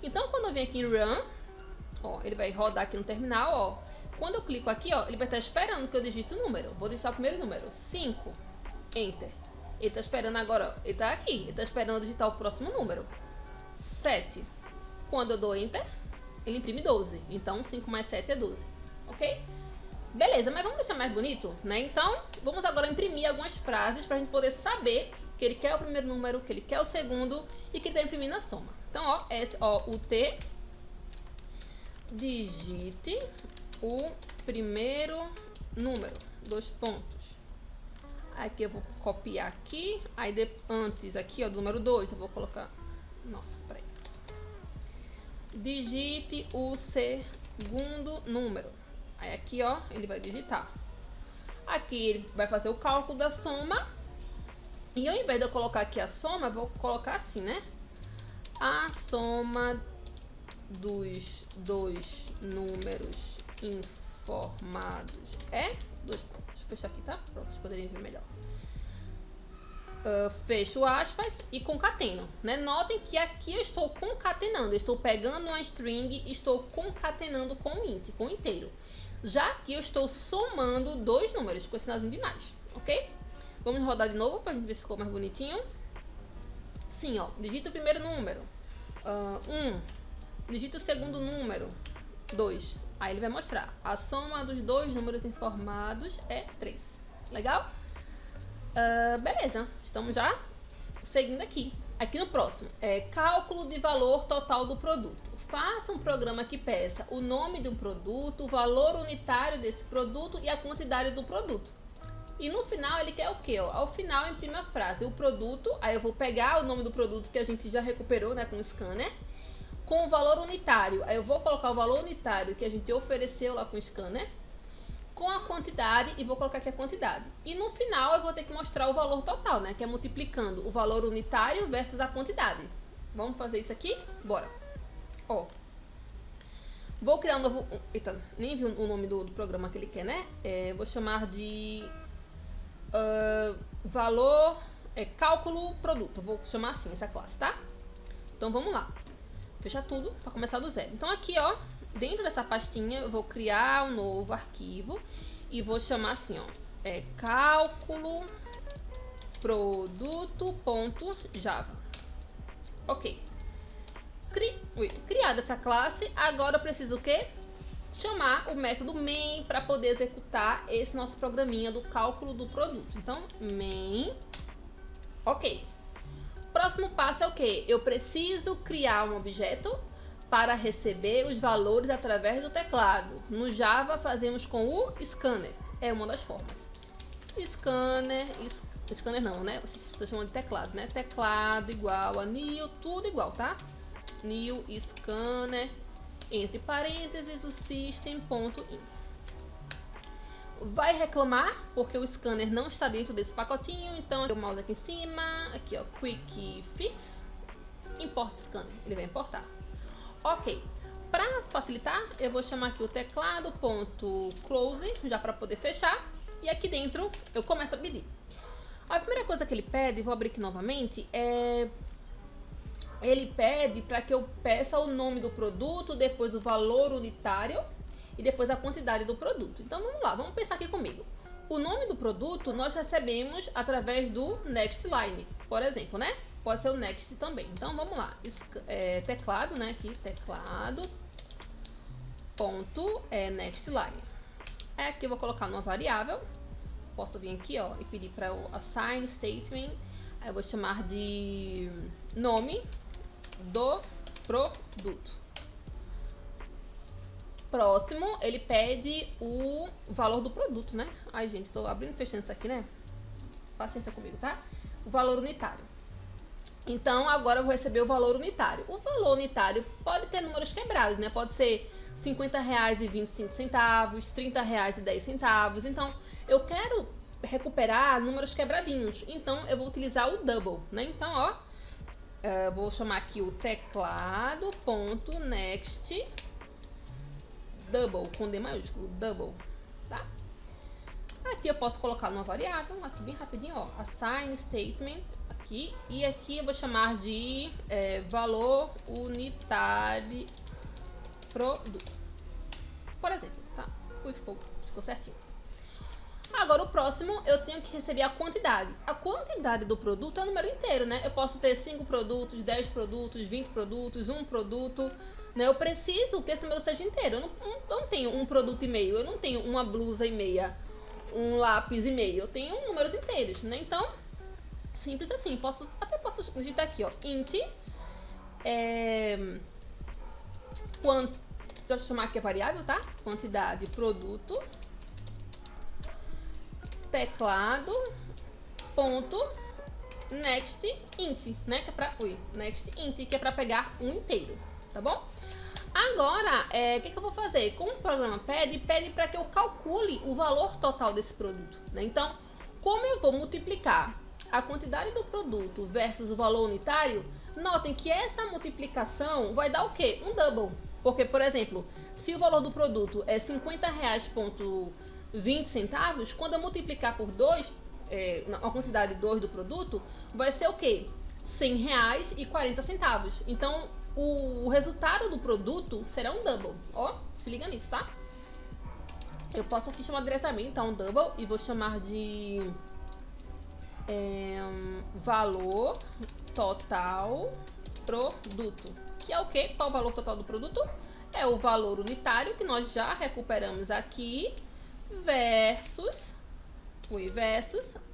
Então, quando eu venho aqui em Run, ó, ele vai rodar aqui no terminal, ó. Quando eu clico aqui, ó, ele vai estar esperando que eu digite o número. Vou digitar o primeiro número, 5. Enter. Ele está esperando agora, ó, ele está aqui. Ele está esperando eu digitar o próximo número, 7. Quando eu dou Enter, ele imprime 12. Então, 5 mais 7 é 12. Ok? Beleza, mas vamos deixar mais bonito, né? Então, vamos agora imprimir algumas frases para a gente poder saber que ele quer o primeiro número, que ele quer o segundo e que ele está imprimindo a soma. Então, ó, S-O-U-T, digite o primeiro número, 2 pontos. Aqui eu vou copiar aqui, aí antes aqui, ó, do número 2, eu vou colocar, nossa, peraí. Digite o segundo número. Aí aqui, ó, ele vai digitar. Aqui ele vai fazer o cálculo da soma. E ao invés de eu colocar aqui a soma, eu vou colocar assim, né? A soma dos dois números informados é 2 pontos. Deixa eu fechar aqui, tá? Para vocês poderem ver melhor. Fecho aspas e concateno, né? Notem que aqui eu estou concatenando. Eu estou pegando uma string e estou concatenando com o int, com o inteiro. Já aqui eu estou somando dois números com esse sinalzinho de mais, ok? Vamos rodar de novo para a gente ver se ficou mais bonitinho. Sim, ó. Digita o primeiro número. 1. Digita o segundo número. 2. Aí ele vai mostrar. A soma dos dois números informados é 3. Legal? Beleza. Estamos já seguindo aqui. Aqui no próximo. Cálculo de valor total do produto. Faça um programa que peça o nome do produto, o valor unitário desse produto e a quantidade do produto. E no final ele quer o quê? Ó? Ao final imprime a frase, o produto, aí eu vou pegar o nome do produto que a gente já recuperou, né, com o scanner, com o valor unitário. Aí eu vou colocar o valor unitário que a gente ofereceu lá com o scanner, com a quantidade e vou colocar aqui a quantidade. E no final eu vou ter que mostrar o valor total, né, que é multiplicando o valor unitário versus a quantidade. Vamos fazer isso aqui? Bora. Ó. Vou criar um novo... Eita, nem vi o nome do programa que ele quer, né? Vou chamar de... valor, cálculo produto. Vou chamar assim essa classe, tá? Então vamos lá. Fechar tudo para começar do zero. Então aqui, ó, dentro dessa pastinha eu vou criar um novo arquivo e vou chamar assim, ó, cálculo produto.java. Ok. Criada essa classe, agora eu preciso o quê? Chamar o método main para poder executar esse nosso programinha do cálculo do produto. Então, main. Ok. Próximo passo é o quê? Eu preciso criar um objeto para receber os valores através do teclado. No Java fazemos com o scanner. É uma das formas. Scanner não, né? Vocês estão chamando de teclado, né? Teclado igual a new, tudo igual, tá? New scanner, entre parênteses, o system.in. Vai reclamar porque o scanner não está dentro desse pacotinho, então o mouse aqui em cima, aqui ó, quick fix, import scanner, ele vai importar. Ok, para facilitar, eu vou chamar aqui o teclado.close, já para poder fechar, e aqui dentro eu começo a pedir. A primeira coisa que ele pede, vou abrir aqui novamente, ele pede para que eu peça o nome do produto, depois o valor unitário e depois a quantidade do produto. Então vamos lá, vamos pensar aqui comigo. O nome do produto nós recebemos através do next line, por exemplo, né? Pode ser o next também. Então vamos lá, teclado, né? Aqui, teclado ponto next line. Aqui eu vou colocar numa variável. Posso vir aqui, ó, e pedir para o assign statement. Aí eu vou chamar de nome do produto. Próximo, ele pede o valor do produto, né? Ai, gente, tô abrindo e fechando isso aqui, né? Paciência comigo, tá? O valor unitário. Então, agora eu vou receber o valor unitário. O valor unitário pode ter números quebrados, né? Pode ser R$50,25, R$30,10. Então, eu quero recuperar números quebradinhos. Então, eu vou utilizar o double, né? Então, ó, vou chamar aqui o teclado.next double, com D maiúsculo, double, tá? Aqui eu posso colocar numa variável, aqui bem rapidinho, ó, assign statement, aqui, e aqui eu vou chamar de valor unitário produto, por exemplo, tá? Ficou certinho. Agora o próximo, eu tenho que receber a quantidade. A quantidade do produto é o número inteiro, né? Eu posso ter 5 produtos, 10 produtos, 20 produtos, 1 produto, né? Eu preciso que esse número seja inteiro. Eu não tenho um produto e meio, eu não tenho uma blusa e meia, um lápis e meio. Eu tenho números inteiros, né? Então, simples assim. Até posso digitar aqui, ó, int, deixa eu chamar aqui a variável, tá? Quantidade produto, teclado ponto next int, né, que é para next int, que é para pegar um inteiro, tá bom? Agora, o que eu vou fazer? Como o programa pede para que eu calcule o valor total desse produto, né? Então, como eu vou multiplicar a quantidade do produto versus o valor unitário, notem que essa multiplicação vai dar o quê? Um double. Porque, por exemplo, se o valor do produto é R$50,20, quando eu multiplicar por 2, a quantidade 2 do produto, vai ser o quê? R$100,40. Então, o resultado do produto será um double. Ó, se liga nisso, tá? Eu posso aqui chamar diretamente, tá? Um double, e vou chamar de valor total produto. Que é o quê? Qual é o valor total do produto? É o valor unitário que nós já recuperamos aqui versus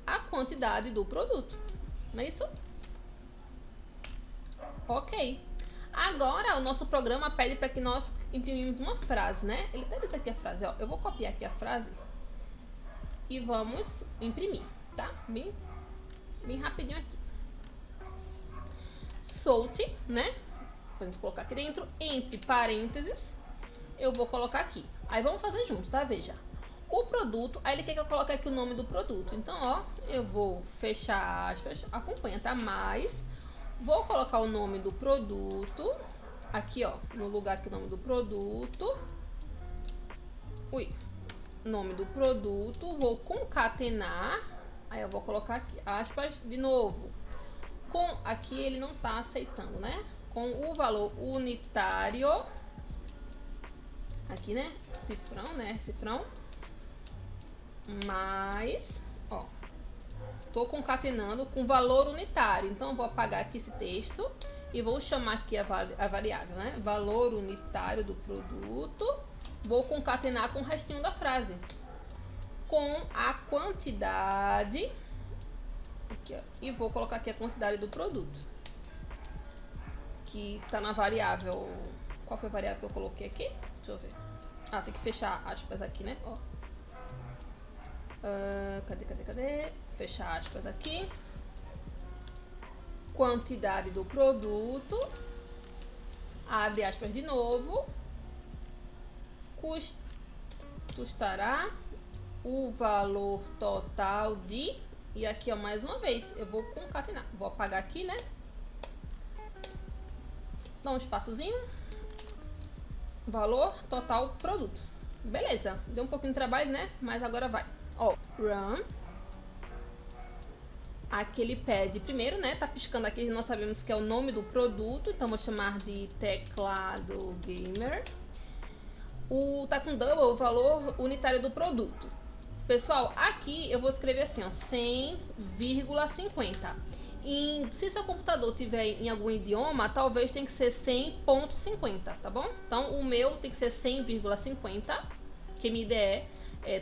a quantidade do produto. Não é isso? Ok. Agora, o nosso programa pede para que nós imprimimos uma frase, né? Ele até diz aqui a frase, ó. Eu vou copiar aqui a frase e vamos imprimir, tá? Bem rapidinho aqui. Solte, né? Pra gente colocar aqui dentro, entre parênteses, eu vou colocar aqui. Aí vamos fazer junto, tá? Veja. O produto, aí ele quer que eu coloque aqui o nome do produto. Então, ó, eu vou fechar aspas, acompanha, tá? Mas vou colocar o nome do produto aqui, ó, no lugar aqui, o nome do produto. Nome do produto, vou concatenar. Aí eu vou colocar aqui, aspas, de novo. Aqui ele não tá aceitando, né? Com o valor unitário. Aqui, né? Cifrão. Mais, ó. Tô concatenando com valor unitário. Então, eu vou apagar aqui esse texto e vou chamar aqui a variável, né? Valor unitário do produto. Vou concatenar com o restinho da frase. Com a quantidade. Aqui, ó. E vou colocar aqui a quantidade do produto. Que tá na variável. Qual foi a variável que eu coloquei aqui? Deixa eu ver. Tem que fechar aspas aqui, né? Ó. Cadê? Fechar aspas aqui. Quantidade do produto. Abre aspas de novo. Custará o valor total de... E aqui, ó, mais uma vez, eu vou concatenar. Vou apagar aqui, né? Dá um espaçozinho. Valor total produto. Beleza. Deu um pouquinho de trabalho, né? Mas agora vai. Ó, run. Aqui ele pede primeiro, né? Tá piscando aqui, nós sabemos que é o nome do produto. Então, vou chamar de teclado gamer. Tá com double o valor unitário do produto. Pessoal, aqui eu vou escrever assim, ó, 100,50. Se seu computador tiver em algum idioma, talvez tenha que ser 100,50, tá bom? Então, o meu tem que ser 100,50, que minha IDE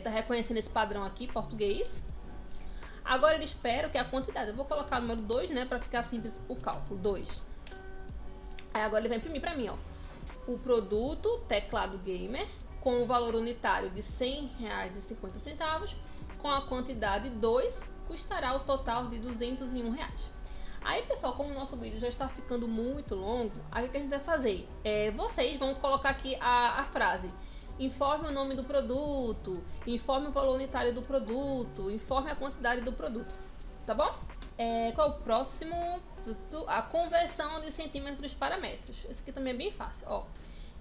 tá reconhecendo esse padrão aqui, português. Agora, ele espera que a quantidade. Eu vou colocar o número 2, né, para ficar simples o cálculo, 2. Aí, agora ele vai imprimir para mim, ó, o produto, teclado gamer, com o valor unitário de R$100,50, com a quantidade 2, custará o total de R$201. Aí, pessoal, como o nosso vídeo já está ficando muito longo, aí o que a gente vai fazer? Vocês vão colocar aqui a frase: informe o nome do produto, informe o valor unitário do produto, informe a quantidade do produto, tá bom? Qual é o próximo? A conversão de centímetros para metros. Esse aqui também é bem fácil, ó.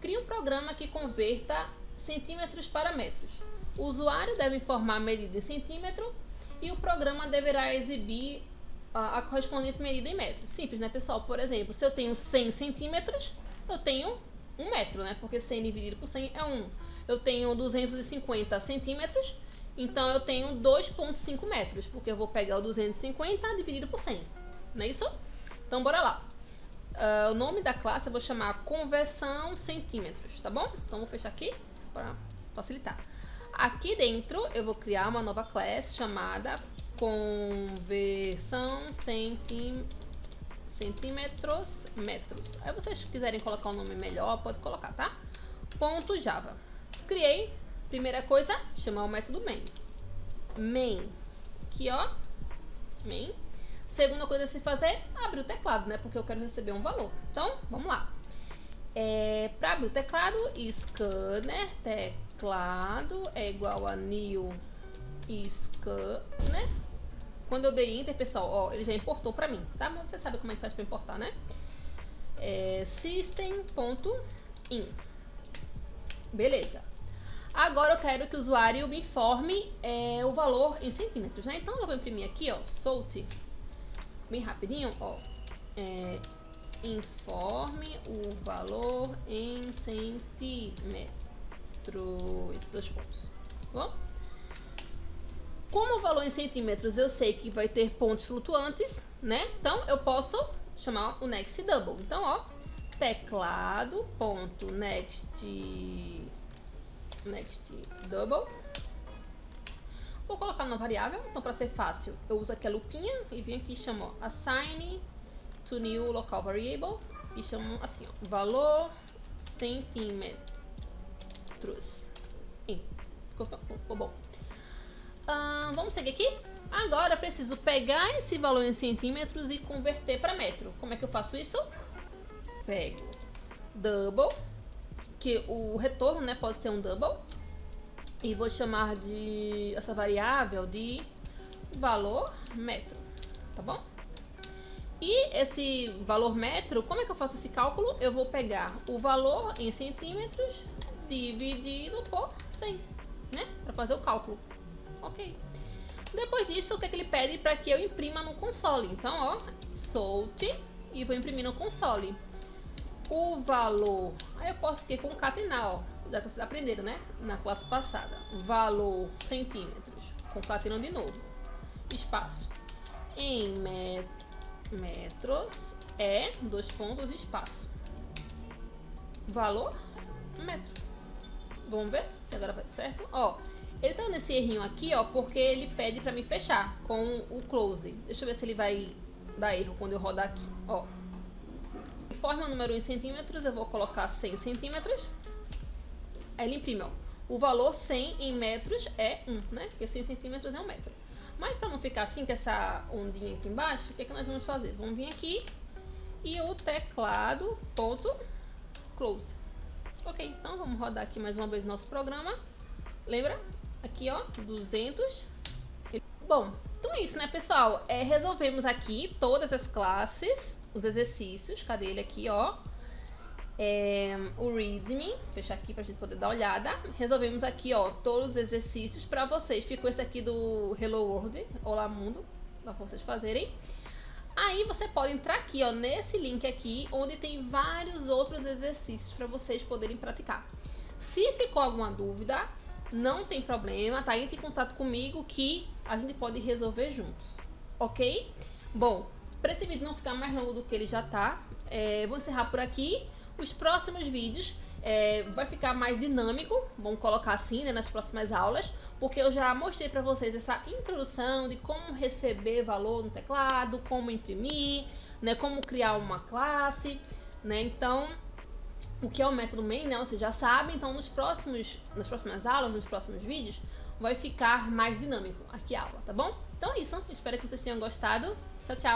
Crie um programa que converta centímetros para metros. O usuário deve informar a medida em centímetro e o programa deverá exibir a correspondente medida em metros. Simples, né, pessoal? Por exemplo, se eu tenho 100 centímetros, eu tenho 1 metro, né? Porque 100 dividido por 100 é 1. Eu tenho 250 centímetros, então eu tenho 2,5 metros, porque eu vou pegar o 250 dividido por 100. Não é isso? Então, bora lá. O nome da classe eu vou chamar conversão centímetros, tá bom? Então, vou fechar aqui para facilitar. Aqui dentro eu vou criar uma nova classe chamada conversão centímetros metros. Aí vocês quiserem colocar um nome melhor, pode colocar, tá? Ponto Java. Criei. Primeira coisa, chamar o método main. Main. Aqui, ó. Main. Segunda coisa a se fazer, abrir o teclado, né? Porque eu quero receber um valor. Então, vamos lá. Para abrir o teclado, scanner, teclado é igual a new scanner. Quando eu dei enter, pessoal, ó, ele já importou pra mim, tá? Mas você sabe como é que faz pra importar, né? System.in. Beleza. Agora eu quero que o usuário me informe o valor em centímetros, né? Então eu vou imprimir aqui, ó, salt, bem rapidinho, ó. Informe o valor em centímetros. 2 pontos. Tá bom? Como o valor em centímetros eu sei que vai ter pontos flutuantes, né? Então eu posso chamar o next double. Então, ó, teclado.next double. Vou colocar numa variável. Então, para ser fácil, eu uso aqui a lupinha e venho aqui e chamo assign to new local variable e chamo assim, ó, valor centímetros. Ficou bom. Vamos seguir aqui. Agora eu preciso pegar esse valor em centímetros e converter para metro. Como é que eu faço isso? Pego double, que o retorno, né, pode ser um double, e vou chamar de essa variável de valor metro, tá bom? E esse valor metro, como é que eu faço esse cálculo? Eu vou pegar o valor em centímetros dividido por 100, né, para fazer o cálculo. Ok. Depois disso, o que é que ele pede para que eu imprima no console? Então, ó, salt, e vou imprimir no console. O valor, aí eu posso aqui concatenar, ó, já que vocês aprenderam, né, na classe passada. Valor centímetros, concateno de novo. Espaço. Em metros é 2 pontos espaço. Valor metro. Vamos ver se agora vai certo? Ó. Ele tá nesse errinho aqui, ó, porque ele pede pra me fechar com o close. Deixa eu ver se ele vai dar erro quando eu rodar aqui, ó. Informe o número em centímetros, eu vou colocar 100 centímetros. Aí ele imprime, ó. O valor 100 em metros é 1, né? Porque 100 centímetros é 1 metro. Mas pra não ficar assim, com essa ondinha aqui embaixo, o que é que nós vamos fazer? Vamos vir aqui e o teclado ponto close. Ok, então vamos rodar aqui mais uma vez o nosso programa. Lembra? Aqui, ó, 200. Bom, então é isso, né, pessoal? Resolvemos aqui todas as classes, os exercícios. Cadê ele aqui, ó? O readme, fechar aqui pra gente poder dar uma olhada. Resolvemos aqui, ó, todos os exercícios pra vocês. Ficou esse aqui do Hello World, Olá Mundo, dá pra vocês fazerem. Aí você pode entrar aqui, ó, nesse link aqui, onde tem vários outros exercícios pra vocês poderem praticar. Se ficou alguma dúvida, não tem problema, tá? Entre em contato comigo que a gente pode resolver juntos, ok? Bom, para esse vídeo não ficar mais longo do que ele já tá, vou encerrar por aqui. Os próximos vídeos vai ficar mais dinâmico, vamos colocar assim, né, nas próximas aulas, porque eu já mostrei para vocês essa introdução de como receber valor no teclado, como imprimir, né, como criar uma classe, né? Então, o que é o método main, né? Vocês já sabem. Então, nas próximas aulas, nos próximos vídeos, vai ficar mais dinâmico aqui a aula, tá bom? Então é isso. Espero que vocês tenham gostado. Tchau, tchau.